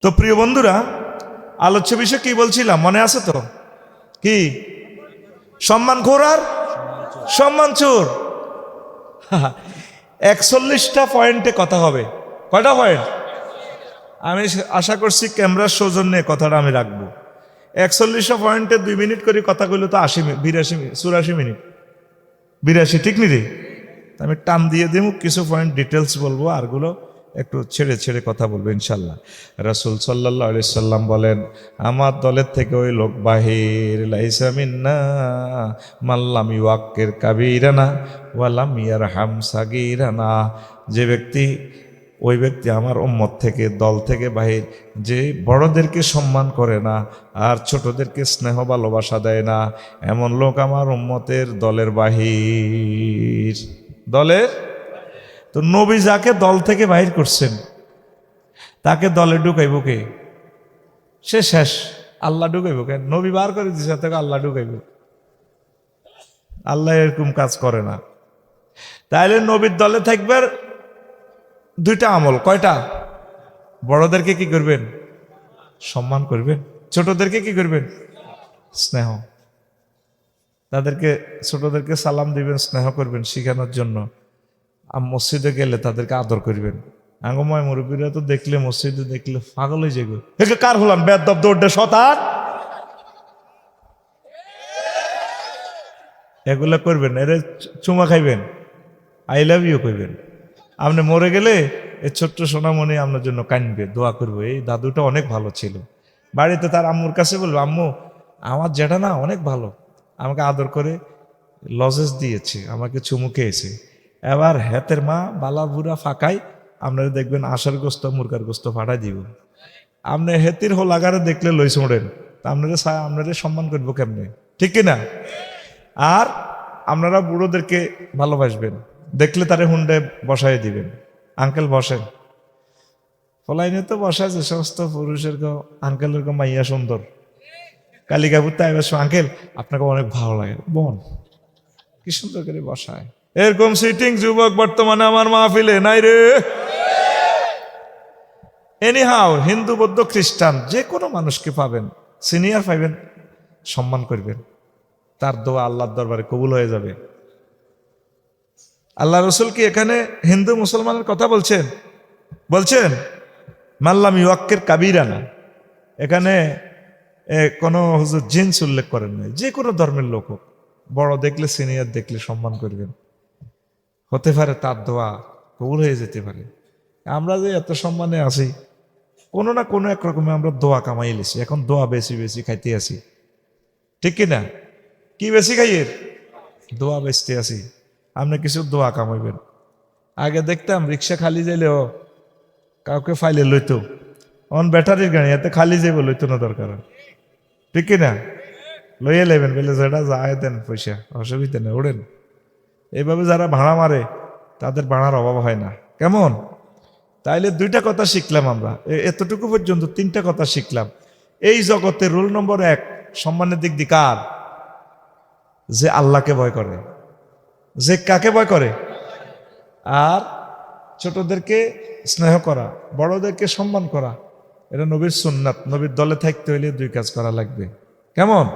তো প্রিয় বন্ধুরা, আলোচ্য বিষয় কি বলছিলাম মনে আছে তো? কি? সম্মান খোর আর সম্মান চোর। 41টা পয়েন্টে কথা হবে। কয়টা পয়েন্ট? আমি আশা করছি ক্যামেরার সৌজন্যে কথাটা আমি রাখবো। 41টা পয়েন্টে 2 মিনিট করে কথা কইলে তো 84 মিনিট 82, ঠিক নি রে? আমি টান দিয়ে দিব, কিছু পয়েন্ট ডিটেলস বলবো, আরগুলো একটু ছেড়ে ছেড়ে কথা বলবো ইনশাল্লাহ। রাসূল সাল্লাল্লাহু আলাইহি সাল্লাম বলেন, আমার দলের থেকে ওই লোক বাহির, লাইসা মিন্না মাল্লাম ইউয়াক্কির কাবীরানা ওয়ালাম ইয়ারহাম সাগীরানা। যে ব্যক্তি, ওই ব্যক্তি আমার উম্মত থেকে, দল থেকে বাহির, যে বড়দেরকে সম্মান করে না আর ছোটদেরকে স্নেহ ভালোবাসা দেয় না, এমন লোক আমার উম্মতের দলের বাহির। দলের তো নবী যাকে দল থেকে বাহির করছেন তাকে দলে ঢুকাইব কে? সে শেষ। আল্লাহ ঢুকাইব কেন? নবী বার করে দিছে তাকে আল্লাহ ঢুকাইব? আল্লাহ এরকম কাজ করে না। তাইলে নবীর দলে থাকবার 2টা আমল। কয়টা? বড়দেরকে কি করবেন? সম্মান করবেন। ছোটদেরকে কি করবেন? স্নেহ। তাদেরকে, ছোটদেরকে সালাম দিবেন, স্নেহ করবেন শিখানোর জন্য। মসজিদে গেলে তাদেরকে আদর করবেন। আঙ্গময় মুরব্বীরা তো দেখলে, মসজিদে দেখলে পাগল হয়ে যাবে। একে কার হলাম বেদব দৌড়ে শতান, এগুলা করবেন। এর চুমা খাইবেন, আই লাভ ইউ কইবেন। আপনি মরে গেলে এই ছোট্ট সোনামণি আপনার জন্য কাঁদবে, দোয়া করবো, এই দাদুটা অনেক ভালো ছিল। বাড়িতে তার আম্মুর কাছে বলবো, আম্মু আমার জ্যাঠা না অনেক ভালো, আমাকে আদর করে লজেস দিয়েছে, আমাকে চুমু খেয়েছে। এবার হেতের মা বালা বুড়া ফাঁকাই আপনারা দেখবেন আশার গোস্ত মুরগার গোস্ত ফাটাই দিব। আপনি হেতির হোলাগারে দেখলে লই ছোড়েন, তা আপনারা সম্মান করবো কেমনে? ঠিক কিনা? আর আপনারা বুড়োদেরকে ভালোবাসবেন, দেখলে তারে হুন্ডে বসাই দিবেন, আঙ্কেল বসেন। ফলাইনে তো বসায় যে সমস্ত পুরুষের আঙ্কেলের মাইয়া সুন্দর, কালিকাপুর তাই আঙ্কেল আপনাকে অনেক ভালো লাগে, বোন কি সুন্দর করে বসায়। এরকম সিটিং যুবক বর্তমানে আমার মাহফিলে নাই রে। এনিহাও, হিন্দু বৌদ্ধ খ্রিস্টান যে কোনো মানুষকে পাবেন, সিনিয়র পাইবেন, সম্মান করবেন, তার দোয়া আল্লাহর দরবারে কবুল হয়ে যাবে। আল্লাহ রসুল কি এখানে হিন্দু মুসলমানের কথা বলছেন? বলছেন মাল্লাম ইউয়াক্কির কাবীরানা। এখানে কোনো হুজুর জিন্স উল্লেখ করেন নাই। যে কোনো ধর্মের লোক হোক, বড় দেখলে, সিনিয়র দেখলে সম্মান করবেন। হতে পারে তার দোয়া কবুল হয়ে যেতে পারে। আমরা যে এত সম্মানে আছি, কোনো না কোনো এক রকমে আমরা দোয়া কামাই লেছি। এখন দোয়া বেশি বেশি খাইতে আছি, ঠিক কিনা? কি বেশি খাইয়ের? দোয়া বেচতে আছি। আপনি কিছু দোয়া কামাইবেন। আগে দেখতাম রিক্সা খালি যাইলেও কাউকে ফাইলে লইতো, অন ব্যাটারির গাড়ি এতে খালি যাইব, লইতো না দরকার, ঠিক কিনা? লইয়া লেবেন, বলে যেটা যায় দেন পয়সা, অসুবিধা নেই, ওড়েন। এইভাবে যারা ভাড়া মারে তাদের ভাড়ার অভাব হয় না। কেমন? তাইলে 2টা কথা শিখলাম আমরা এতটুকু পর্যন্ত। 3টা কথা শিখলাম। এই জগতে রুল নম্বর 1 সম্মানের দিক দিয়ে কার? যে আল্লাহকে ভয় করে। যে কাকে ভয় করে? আর ছোটদেরকে স্নেহ করা, বড়দেরকে সম্মান করা, এটা নবীর সুন্নাত। নবীর দলে থাকতে হইলে 2 কাজ করা লাগবে। কেমন?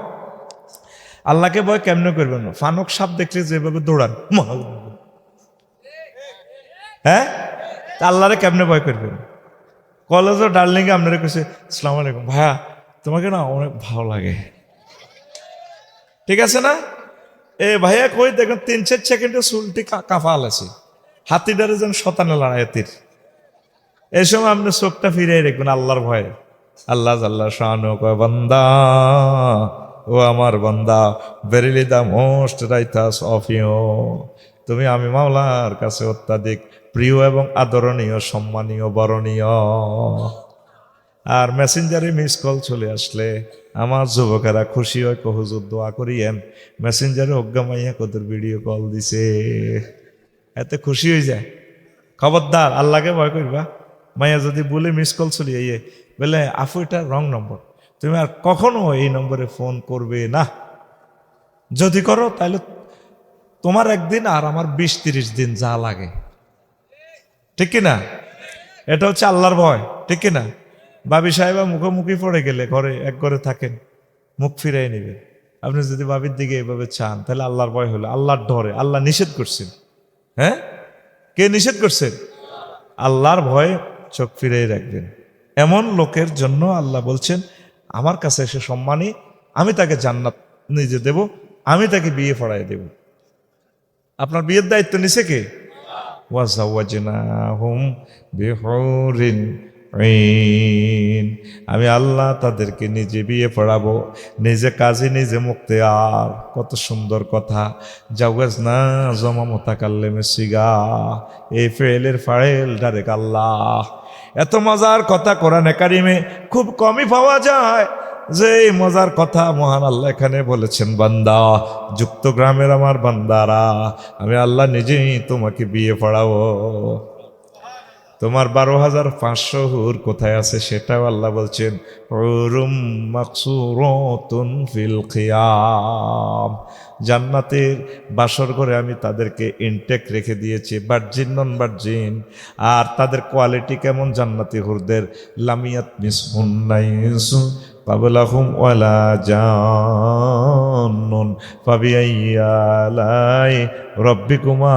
আল্লাহকে ভয় কেমনে করবেন? ফানক সাপ দেখলে যেভাবে দৌড়ান, হ্যাঁ, আল্লাহরে কেমনে ভয় করবেন? কলেজের ডার্লিং আপনারা কাছে আসসালামু আলাইকুম ভাইয়া, তোমাকে না অনেক ভালো লাগে, ঠিক আছে না? এ ভাইয়া কই দেখেন 3-4 সেকেন্ডে চুলটি কাফাল আছে, হাতিডারে যেন শতানে লড়াইতির। এই সময় আপনি চোখটা ফিরিয়ে রাখবেন আল্লাহর ভয়ে। আল্লাহ আল্লাহ শানু কয়, বান্দা, ও আমার বান্দা, verily the most righteous of you. তুমি আমি মাওলার কাছে অত্যাধিক প্রিয় এবং আদরণীয়, সম্মানীয়, বরণীয়। আর মেসেঞ্জারে মিস কল চলে আসলে আমার যুবকেরা খুশি হয়, হুজুর দোয়া করিয়েন। মেসেঞ্জারে অজ্ঞা মাইয়া কত ভিডিও কল দিছে, এতে খুশি হয়ে যায়। খবরদার আল্লাহকে ভয় করবা। মাইয়া যদি বলে মিস কল চলিয়ে বলে আফু এটা রং নম্বর, তুমি আর কখনো এই নম্বরে ফোন করবে না। যদি করো তাহলে তোমার একদিন আর আমার 20-30 দিন যা লাগে, ঠিক কিনা? এটা হচ্ছে আল্লাহর ভয়, ঠিক কিনা? ভাবি সাহেবা মুখোমুখি পড়ে গেলে ঘরে এক ঘরে থাকেন, মুখ ফিরাই নেবেন। আপনি যদি ভাবির দিকে এভাবে চান তাহলে আল্লাহর ভয় হলো, আল্লাহর ডরে। আল্লাহ নিষেধ করছেন। হ্যাঁ, কে নিষেধ করছেন? আল্লাহর ভয়ে চোখ ফিরিয়ে রাখবেন। এমন লোকের জন্য আল্লাহ বলছেন আমার কাছে এসে সম্মানী, আমি তাকে জান্নাত নিজে দেব, আমি তাকে বিয়ে পড়ায় দেব। আপনার বিয়ের দায়িত্ব নিছে কে? ওয়াজাওয়াজনাহুম বিহুরিন ঈন। আমি আল্লাহ তাদেরকে নিজে বিয়ে পড়াবো, নিজে কাজী, নিজে মুক্তিয়ার। কত সুন্দর কথা। জাওয়াজনা জমা মুতাকাল্লিমে সিগা, এই ফেলের ফাইল ডাইরেক্ট আল্লাহ। এত মজার কথা কোরআনে কারিমে খুব কমই পাওয়া যায়, যে এই মজার কথা মহান আল্লাহ এখানে বলেছেন। বান্দা, যুক্ত গ্রামের আমার বান্দারা, আমি আল্লাহ নিজেই তোমাকে বিয়ে পড়াবো। তোমার 12,500 হুর কোথায় আছে সেটাও আল্লাহ বলছেন। হুরুম মাকসুরাতুন ফিল খিয়াম। জান্নাতের বাসর ঘরে আমি তাদেরকে ইনটেক রেখে দিয়েছি, ভার্জিন নন ভার্জিন। আর তাদের কোয়ালিটি কেমন জান্নাতি হুরদের? লামিয়াত মিসহুন্নাইসু ক্বাবলাহুম ওয়ালা জান্নুন ফাবিআইয়ি আলাই রাব্বিকুমা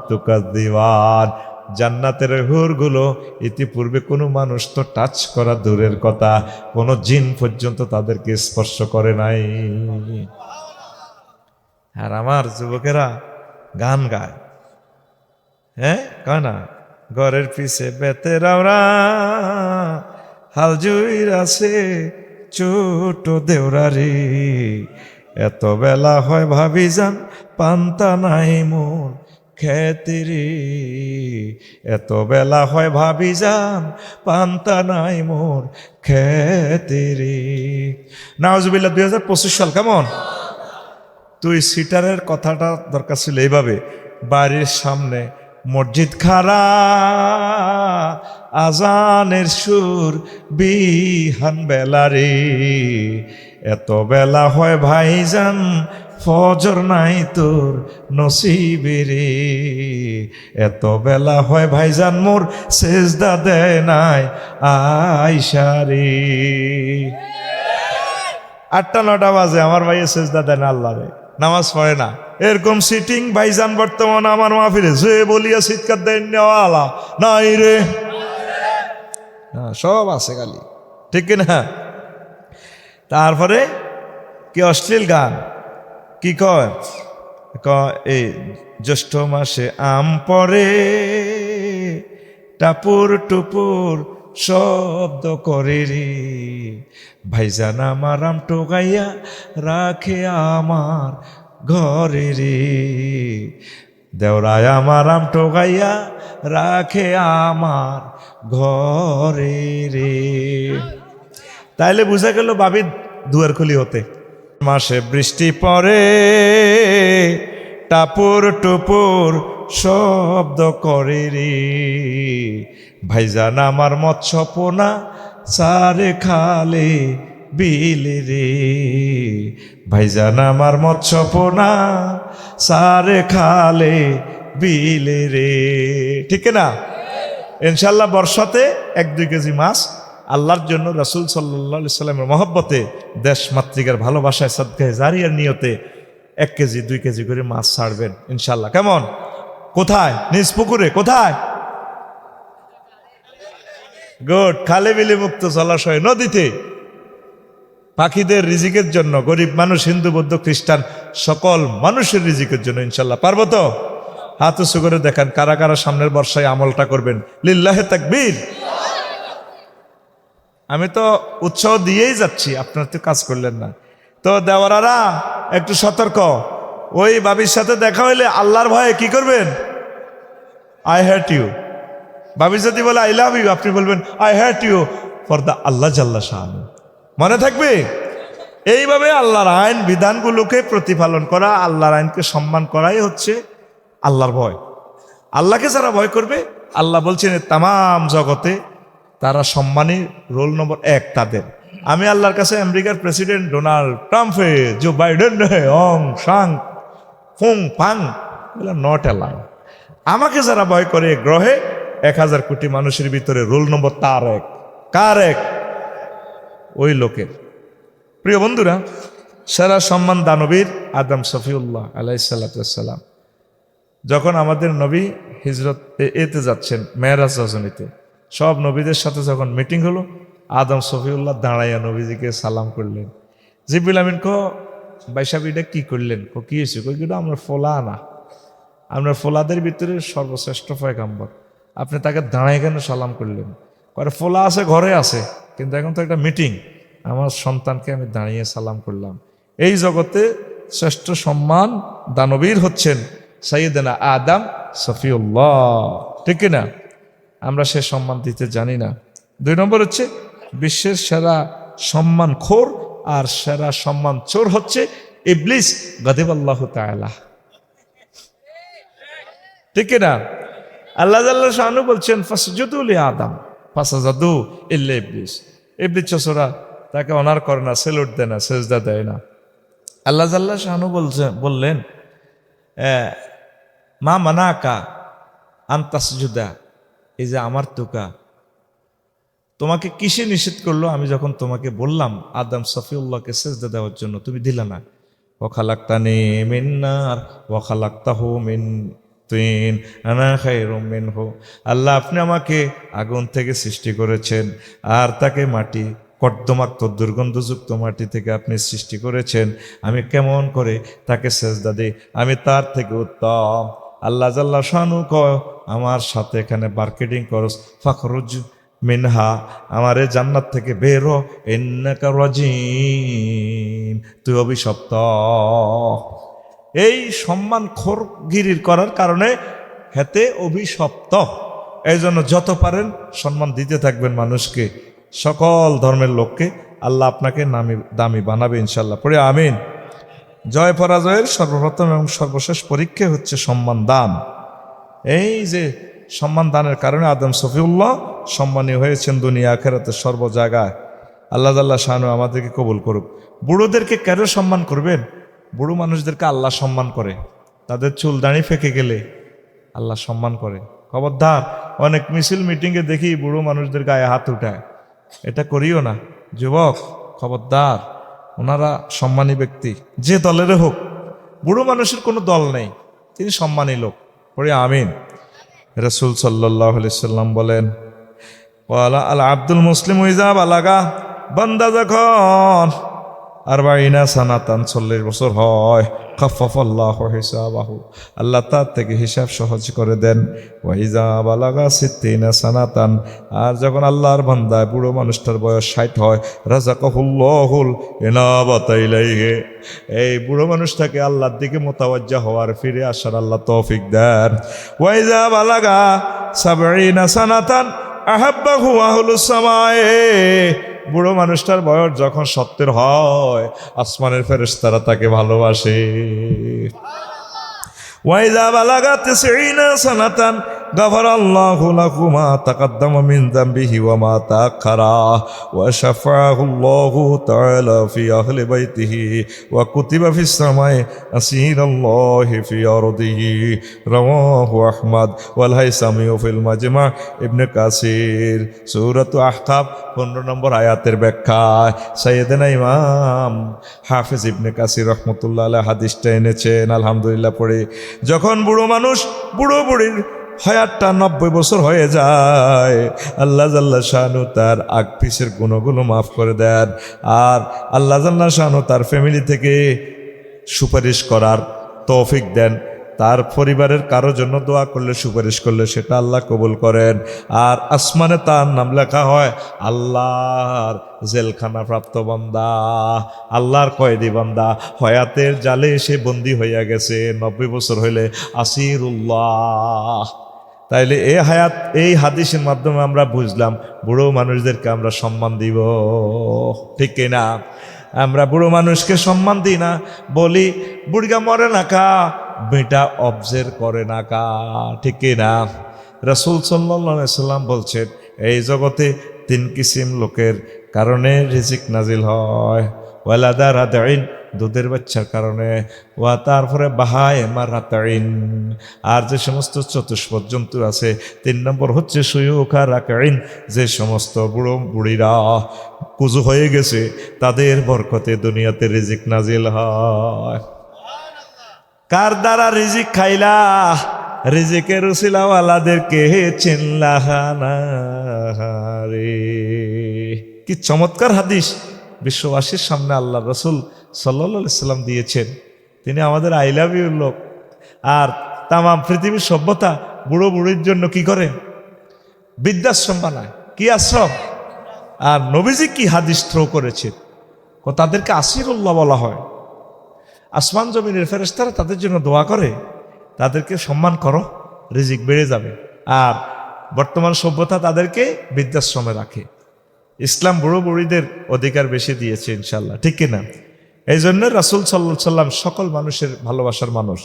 তুকাযযিবান। জান্নাতের হুরগুলো ইতিপূর্বে কোনো মানুষ তো টাচ করা দূরের কথা, কোনো জিন পর্যন্ত তাদেরকে স্পর্শ করে নাই। আর আমার যুবকেরা গান গায়, হ্যাঁ কয় না, ঘরের পিছে বেতেরাওরা হাল জুইর আছে ছোট দেওরারি। এত বেলা হয় ভাবি যান পান্তা নাই মোর খেতেরি। এত বেলা হয় ভাবি যান পান্তা নাই মোর খেতেরি। নাউজুবিল্লাহ। 2025 সাল কেমন? তুই সিটারের কথাটা দরকার ছিল এইভাবে, বাড়ির সামনে মসজিদ খাড়া, আজানের সুর বিহান বেলারে। এত বেলা হয় ভাইজান ফজর নাই তোর নসিবে রে। এত বেলা হয় ভাইজান মোর সেজদা দেয় নাই আইসারে। 8টা-9টা বাজে আমার ভাইয়ে সেজদা দেয় না আল্লাহ রে, নামাজ পড়ে না। এরকম সিটিং ভাইজান বর্তমানে আমার মাহফিলে যে বলিয়া চিৎকার দেন নেওয়ালা নাই রে, সব আছে খালি, ঠিক কিনা? তারপরে কি অশ্লীল গান, কি কয়, এই জ্যৈষ্ঠ মাসে আম পড়ে টাপুর টুপুর শব্দ করে রে। ভাইজান আমার আম টোকাইয়া রাখে আমার ঘরে রে। দেওরায় আমার আম টোকাইয়া রাখে আমার ঘরে রে। তাইলে বুঝা গেল বাবির দুয়ার খুলি হতে। মাসে বৃষ্টি পড়ে টাপুর টুপুর শব্দ করে রে। ভাইজান আমার মৎস্য পোনা সারে খালে বিলে রে। ভাইজান আমার মৎস্য পোনা সারে খালে বিলে রে, ঠিক না? ইনশাল্লাহ বর্ষাতে 1-2 কেজি মাছ আল্লাহর জন্য রাসূল সাল্লাল্লাহু আলাইহি সাল্লামের মহব্বতে, দেশ মাতৃকার ভালোবাসায়, সাদকায়ে জারিয়ার নিয়তে 1 কেজি 2 কেজি করে মাছ ছাড়বেন ইনশাল্লাহ। কেমন? কোথায়? নিজ পুকুরে। কোথায়? গুড। খালে বিলে মুক্ত জলাশয়, নদীতে। পাখিদের রিজিকের জন্য, গরিব মানুষ, হিন্দু বৌদ্ধ খ্রিস্টান সকল মানুষের রিজিকের জন্য ইনশাল্লাহ। পারবো তো? হাত উঁচু করে দেখান কারা কারা সামনের বর্ষায় আমলটা করবেন। লিল্লাহে তাকবীর। আমি তো উৎসাহ দিয়েই যাচ্ছি, আপনারা তো কাজ করলেন না। তো দেওয়ারারা একটু সতর্ক। ওই বাবির সাথে দেখা হইলে আল্লাহর ভয়ে কি করবেন? I hate you. বাবি যদি বলে আই লাভ ইউ, আপনি বলবেন I hate you for the Allah জাল্লা শাআনু। মনে থাকবে? এইভাবে আল্লাহর আইন বিধানগুলোকে প্রতিপালন করা, আল্লাহর আইনকে সম্মান করাই হচ্ছে আল্লাহর ভয়। আল্লাহকে যারা ভয় করবে, আল্লাহ বলছেন তামাম জগতে তারা সম্মানী রোল নম্বর 1 তাদের। আমি আল্লাহর কাছে আমেরিকার প্রেসিডেন্ট ডোনাল্ড ট্রাম্পে, জো বাইডেন, অং সাং ফুং ফাং নট অ্যালাউ। আমাকে যারা ভয় করে গ্রহে 1000 কোটি মানুষের ভিতরে রোল নম্বর তার 1, কার এক? ওই লোকের। প্রিয় বন্ধুরা, সেরা সম্মান দানবীর আদম সফিউল্লাহ আলাইহিস সালাম। যখন আমাদের নবী হিজরত এতে যাচ্ছেন, মেরাজ রজনীতে, সব নবীদের সাথে যখন মিটিং হলো, আদম সফিউল্লাহ দাঁড়াইয়া নবীজিকে সালাম করলেন। জিবরিল আমিন বাইসাবিটা কি করলেন? কি হয়েছে? কিন্তু আমরা ফোলা আনা, আপনার ফোলাদের ভিতরে সর্বশ্রেষ্ঠ পয়গাম্বর, আপনি তাকে দাঁড়াই কেন সালাম করলেন? ফোলা আছে, ঘরে আছে, কিন্তু এখন তো একটা মিটিং, আমার সন্তানকে আমি দাঁড়িয়ে সালাম করলাম। এই জগতে শ্রেষ্ঠ সম্মান দানবীর হচ্ছেন সাইয়েদনা আদম সফিউল্লাহ, ঠিক না? আমরা সে সম্মান দিতে জানি না। 2 নম্বর হচ্ছে বিশ্বের সেরা সম্মান খোর আর সেরা সম্মান চোর হচ্ছে ইবলিস গাদিবাল্লাহু তাআলা, ঠিক না? আল্লাহ জাল্লা শানু বলছেন ফাসজুদু লি আদম ফাসাজাদু ইল্লা ইবলিস। ইবলিস চোরা তাকে অনার করে না, সেলুট দেয় না, সেজদা দেয় না। আল্লাহ জাল্লা শানু বললেন মা মানাকা আনতাসজুদা, এই যে আমার তুকা, তোমাকে কিসে নিষেধ করলো? আমি যখন তোমাকে বললাম আদম সফিউল্লাহকে সেজদা দেওয়ার জন্য, তুমি দিলা না। ওয়াখালাকতানি মিন নার ওয়াখালাকতাহু মিন তিন আনা খায়রুম মিনহু। আল্লাহ, আপনি আমাকে আগুন থেকে সৃষ্টি করেছেন, আর তাকে মাটি, কর্দমাক্ত দুর্গন্ধযুক্ত মাটি থেকে আপনি সৃষ্টি করেছেন। আমি কেমন করে তাকে সেজদা দিই? আমি তার থেকে উত্তম। আল্লাহ জাল্লা শানু কয়, আমার সাথে এখানে মার্কেটিং করস, ফাখরুজ মিনহা, আমারে জান্নাত থেকে বের হ, ইন্নাকা রাজিম, তুই অভিশপ্ত। এই সম্মান খোরগিরির করার কারণে হেতে অভিশপ্ত। এই জন্য যত পারেন সম্মান দিতে থাকবেন মানুষকে, সকল ধর্মের লোককে। আল্লাহ আপনাকে দামি বানাবে ইনশাল্লাহ, পড়ে আমিন। জয় পরাজয়ের সর্বপ্রথম এবং সর্বশেষ পরীক্ষা হচ্ছে সম্মান দান। এই যে সম্মান দানের কারণে আদম সফিউল্লাহ সম্মানী হয়েছেন দুনিয়া আখিরাতে সর্ব জায়গায়। আল্লাহ তাআলা শানু আমাদেরকে কবুল করুক। বুড়োদেরকে কেন সম্মান করবেন? বুড়ো মানুষদেরকে আল্লাহ সম্মান করে, তাদের চুল দাড়ি ফেঁকে গেলে আল্লাহ সম্মান করে। খবরদার, অনেক মিছিল মিটিংয়ে দেখি বুড়ো মানুষদের গায়ে হাত উঠায়, এটা করিও না যুবক, খবরদার। ওনারা সম্মানী ব্যক্তি, যে দলের হোক। বুড়ো মানুষের কোনো দল নেই, তিনি সম্মানী লোক, পড়ে আমিন। রাসূল সাল্লাল্লাহু আলাইহি সাল্লাম বলেন, ওয়ালা আল আব্দুল মুসলিম ইযা বালাগা, বান্দা যখন 40 সানাতান 40 বছর হয়, খাফফাল্লাহু হিসাবাহু, আল্লাহ তার থেকে হিসাব সহজ করে দেন। ওয়া ইযা বালাগা 60 সানাতান, আর যখন আল্লাহর বান্দা বুড়ো মানুষটার বয়স 60 হয়, রাযাকাহুল্লাহুল ইনাবাতা ইলাইহি, এই বুড়ো মানুষটাকে আল্লাহর দিকে মোতাওয়াজ্জা হওয়ার, ফিরে আসার আল্লাহ তৌফিক দেন। ওয়া ইযা বালাগা 70 সানাতান আহাব্বাহু আহলুস সামায়ে, বুড়ো মানুষটার বয়স যখন 70 হয়, আসমানের ফেরেশতারা তাকে ভালোবাসে। ওয়াইযা বালাগা 90 সানাতান গাফারাল্লাহু লাহু মা তাকাদ্দামা মিন যামবিহি ওয়া মা তাআখারা ওয়া শাফাআহুল্লাহু তাআলা ফি আহলি বাইতিহি ওয়া কুতিবা ফিস সামাই আসীরাল্লাহি ফি আরদিহি, রাওয়াহু আহমদ ওয়াল হাইসামি ফিল মাজমা, ইবনে কাসির। সূরাত আহকাফ 15 নম্বর আয়াতের ব্যাখ্যা সাইয়েদনা ইমাম হাফেজ ইবনে কাসির রাহমাতুল্লাহ আলাইহি হাদিসটা এনেছেন। আলহামদুলিল্লাহ পড়ে, যখন বুড়ো মানুষ, বুড়ো বুড়ির হায়াতটা 90 বছর হয়ে যায়, আল্লাহ জাল্লা শানু তার আগ পিছের গুণগুলো মাফ করে দেন। আর আল্লাহ জাল্লা শানু তার ফ্যামিলি থেকে সুপারিশ করার তৌফিক দেন। তার পরিবারের কারো জন্য দোয়া করলে, সুপারিশ করলে সেটা আল্লাহ কবুল করেন। আর আসমানে তার নাম লেখা হয় আল্লাহর জেলখানা প্রাপ্ত বান্দা, আল্লাহর কয়েদি বান্দা। হয়াতের জালে সে বন্দী হইয়া গেছে, 90 বছর হইলে আসিরুল্লাহ। তাইলে এই হাদিসের মাধ্যমে আমরা বুঝলাম বুড়ো মানুষদেরকে আমরা সম্মান দিব, ঠিক কিনা? আমরা বুড়ো মানুষকে সম্মান দিই না, বলি বুড়িগা মরে না কা, বেটা অবজের করে না কা, ঠিক কিনা? রাসূল সাল্লাল্লাহু আলাইহি সাল্লাম বলছেন, এই জগতে 3 কিসিম লোকের কারণে রিজিক নাজিল হয়। ওয়ালাদা রাদিন দুধের বাচ্চার কারণে, ওয়া তারপরে বাহায় মারাতাইন, আর যে সমস্ত চতুষ্পদ জন্তু আছে। 3 নম্বর হচ্ছে সুয়ুখা রাকাইন, যে সমস্ত বুড়ো বুড়িরা কুজু হয়ে গেছে তাদের বরকতে দুনিয়াতে রিজিক নাজিল হয়। কার দ্বারা রিজিক খাইলা? রিজিকের উসিলাওয়ালাদেরকে চিনলাহানা রে। কি চমৎকার হাদিস বিশ্ববাসীর সামনে আল্লাহ রসুল সাল্লাল্লাহু আলাইহি সাল্লাম দিয়েছেন। তিনি আমাদের আই লাভ ইউ লোক। আর তাম পৃথিবীর সভ্যতা বুড়ো বুড়ির জন্য কি করে? বৃদ্ধাশ্রম বানায়। কি আশ্রম? আর নবীজি কি হাদিস থ্রো করেছেন, তাদেরকে আসিরুল্লাহ বলা হয়। আসমান জমিনের ফেরেশতারা তাদের জন্য দোয়া করে, তাদেরকে সম্মান করো, রিজিক বেড়ে যাবে। আর বর্তমান সভ্যতা তাদেরকে বৃদ্ধাশ্রমে রাখে। ইসলাম বুড়ো বুড়িদের অধিকার বেশি দিয়েছে ইনশাল্লাহ, ঠিক কিনা? এই জন্য রাসূল সাল্লাল্লাহু আলাইহি সাল্লাম সকল মানুষের ভালোবাসার মানুষ।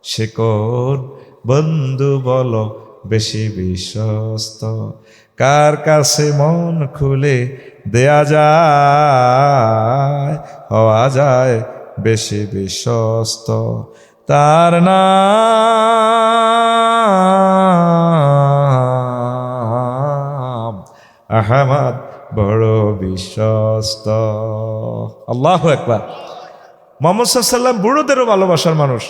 সে কোন বন্ধু বলো বেশি বিশ্বস্ত, কার কাছে মন খুলে দেয়া যায়, হওয়া যায় বেশি বিশ্বস্ত। তার নাম আহমদ, বড় বিশ্বস্ত। আল্লাহু আকবার। মুহাম্মদ সাল্লাল্লাহু আলাইহি সাল্লাম বুড়োদেরও ভালোবাসার মানুষ।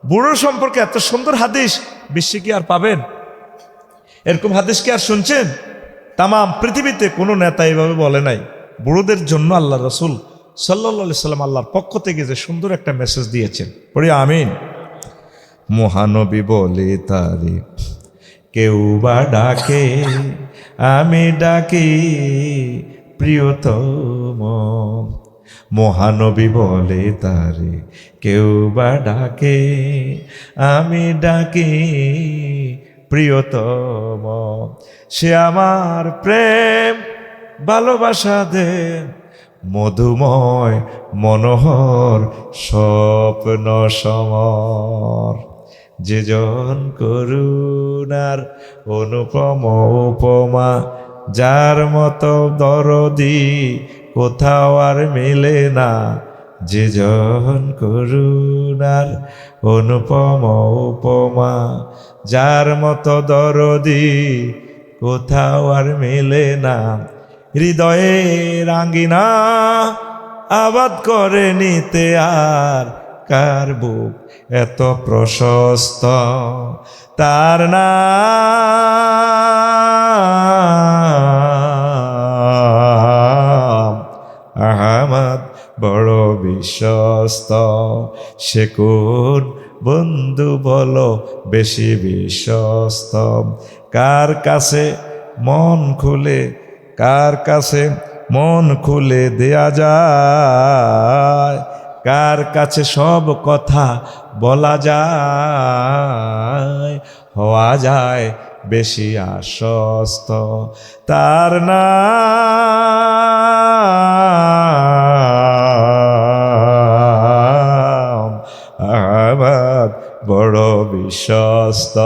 বুড়ো সম্পর্কে এত সুন্দর হাদিস বিশ্বে কি আর পাবেন? এরকম হাদিস কি আর শুনছেন? তাম পৃথিবীতে কোনো নেতা এইভাবে বলে নাই। বুড়োদের জন্য আল্লাহ রসুল সাল্লাল্লাহু আলাইহি সাল্লাম আল্লাহর পক্ষ থেকে যে সুন্দর একটা মেসেজ দিয়েছেন, পড়ি আমিন। মহানবী বলে তারে কেউ বা ডাকে, আমি ডাকি প্রিয়তম। মহানবী বলে তারে কেউ বা ডাকে, আমি ডাকি প্রিয়তম। সে আমার প্রেম ভালোবাসা দেন, মধুময় মনোহর স্বপ্ন সমর। যেজন করুণার অনুপম উপমা, যার মতো দরদি কোথাও আর মেলে না। যেজন করুণার অনুপম উপমা, যার মতো দরদি কোথাও আর মেলে না। হৃদয়ে রাঙ্গিনা আবাদ করে নিতে আর কার বুক এত প্রশস্ত। তার নাম আহমদ, বড় বিশ্বস্ত। সে কোন বন্ধু বলো বেশি বিশ্বস্ত, কার কাছে মন খুলে, কার কাছে মন খুলে দেয়া যায়, কার কাছে সব কথা বলা যায়, হওয়া যায় বেশি আশ্বস্ত। তার নাম আহমদ, বড় বিশ্বস্ত।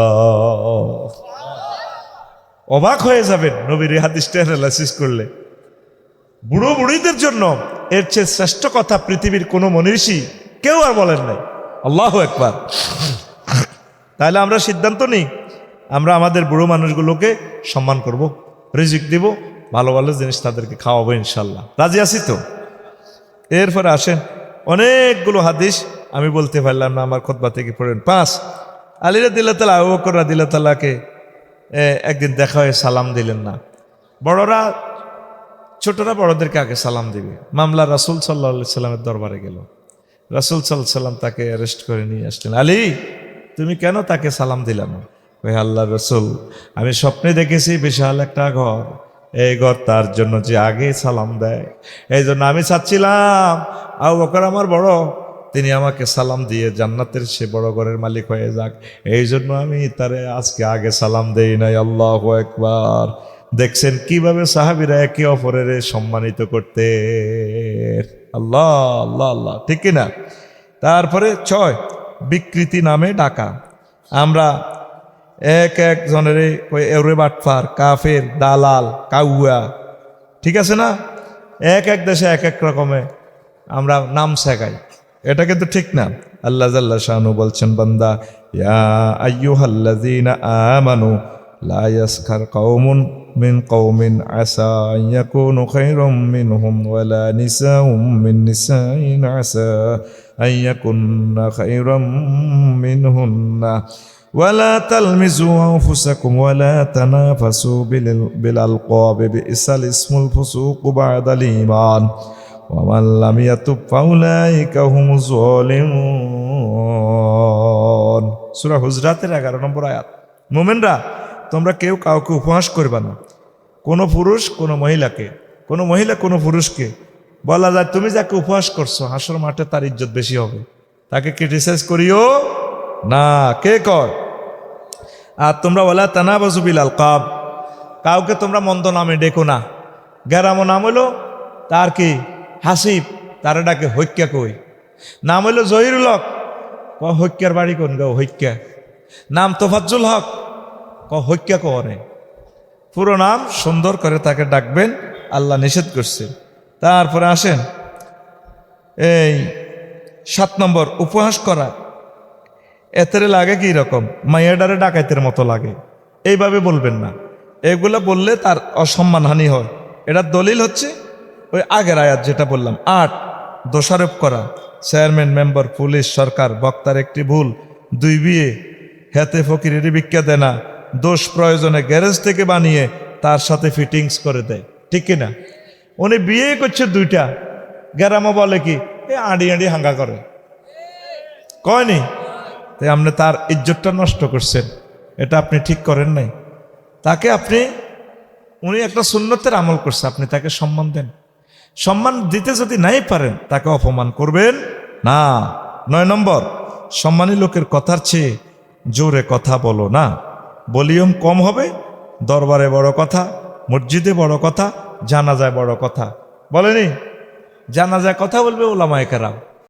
অবাক হয়ে যাবেন নবীর হাদিসটা অ্যানালাইসিস করলে। বুড়ো বুড়িদের জন্য এর চেয়ে শ্রেষ্ঠ কথা পৃথিবীর কোনো মনীষী কেউ আর বলেন নাই। আল্লাহু আকবার। তাহলে আমরা সিদ্ধান্ত নিই, আমরা আমাদের বুড়ো মানুষগুলোকে সম্মান করব, রিজিক দিব, ভালো ভালো জিনিস তাদেরকে খাওয়াবো ইনশাল্লাহ। রাজি আছি তো? এরপরে আসেন, অনেকগুলো হাদিস আমি বলতে পারলাম না, আমার খুতবা থেকে পড়েন। 5, আলী রাদিয়াল্লাহু তাআলা আবু বকর রাদিয়াল্লাহু তাআলাকে একদিন দেখা হয়ে সালাম দিলেন না। বড়রা ছোটরা বড়দেরকে আগে সালাম দিবে। মামলা রাসূল সাল্লাল্লাহু আলাইহি সাল্লামের দরবারে গেল। রাসূল সাল্লাল্লাহু আলাইহি সাল্লাম তাকে অ্যারেস্ট করে নিয়ে আসলেন। আলী, তুমি কেন তাকে সালাম দিলাম না? ওই আল্লাহ রসুল, আমি স্বপ্নে দেখেছি বিশাল একটা ঘর, এই ঘর তার জন্য যে আগে সালাম দেয়, এই জন্য আমি চাচ্ছিলাম আবু বকর আমার বড়, তিনি আমাকে সালাম দিয়ে জান্নাতের সে বড় ঘরের মালিক হয়ে যাক, এই জন্য আমি তারে আজকে আগে সালাম দেই নাই। আল্লাহু আকবার। দেখছেন কিভাবে সাহাবীরা একে অপরের সম্মানিত করতে। আল্লাহ আল্লাহ আল্লাহ, ঠিক কিনা? তারপরে 6, বিকৃতি নামে ডাকা। আমরা এক একজনের এরে বাটফার, কাফের, দালাল, কাউয়া, ঠিক আছে না? এক এক দেশে এক এক রকমে আমরা নাম শেখাই, এটা কিন্তু ঠিক না। আল্লাহ জাল্লা শানু বলছেন, বান্দা ইয়া আইয়ুহাল্লাযীনা আমানু লা ইয়াসখার কওমুন মিন কওমিন আসা আন ইয়াকুনু খায়রাম মিনহুম ওয়ালা নিসাউম মিন নিসাইন আসা আন ইয়াকুননা খায়রাম মিনহুন্না ওয়ালা তালমিজু আনফুসাকুম ওয়ালা তানাফাসু বিল আলকাবি বিইসাল ইসমুল ফুসুকু বা'দাল ঈমান ওয়ামান লাম ইয়াতুব ফাউলাইকা হুমুজ যালিমুন। সূরা হুজরাতের 11 নম্বর আয়াত। মুমিনরা, তোমরা কেউ কাউকে উপহাস করবে না, কোনো পুরুষ কোনো মহিলাকে, কোনো মহিলা কোনো পুরুষকে। বলা যায় তুমি যাকে উপহাস করছো হাসর মাঠে তার ইজ্জত বেশি হবে, তাকে ক্রিটিসাইজ করিও না। কে কর? আর তোমরা ওয়ালা তানাবাজু বিল আলকাব, কাউকে তোমরা মন্দ নামে ডেকো না। গ্যারামো নাম হলো তার কি হাসিব, তার ডাকে হৈক্যা কই। নাম হইল জহিরুল হক, হৈক্যার বাড়ি কোন গো হৈক্যা। নাম তোফাজ্জুল হক, হৈক্যা করে। পুরো নাম সুন্দর করে তাকে ডাকবেন, আল্লাহ নিষেধ করছে। তারপরে আসেন এই 7 নম্বর, উপহাস করা। এতেরে লাগে কি রকম, মাইয়াডারে ডাকাইতের মতো লাগে, এইভাবে বলবেন না। এগুলো বললে তার অসম্মানহানি হয়। এটার দলিল হচ্ছে ওই আগের আয়াত যেটা বললাম। 8, দোষারোপ করা। চেয়ারম্যান, মেম্বার, পুলিশ, সরকার, বক্তার একটি ভুল, 2 বিয়ে, হেতে ফকিরেরই ভিক্ষা দেয় না, দোষ প্রয়োজনে গ্যারেজ থেকে বানিয়ে তার সাথে ফিটিংস করে দেয়, ঠিক কিনা? উনি বিয়ে করছে 2টা, গ্যারামও বলে কি এ আড়ি আড়ি হাঙ্গা করে, কয়নি? তাই আপনি তার ইজ্জতটা নষ্ট করছেন, এটা আপনি ঠিক করেন নাই। তাকে আপনি, উনি একটা সুন্নতের আমল করছে, আপনি তাকে সম্মান দেন। সম্মান দিতে যদি নাই পারেন তাকে অপমান করবেন না। 9 নম্বর, সম্মানী লোকের কথার চেয়ে জোরে কথা বলো না। ভলিউম কম হবে, দরবারে বড় কথা, মসজিদে বড় কথা, জানাজায় বড় কথা। বলেনি জানাজায় কথা বলবে ওলামায়ে কেরাম,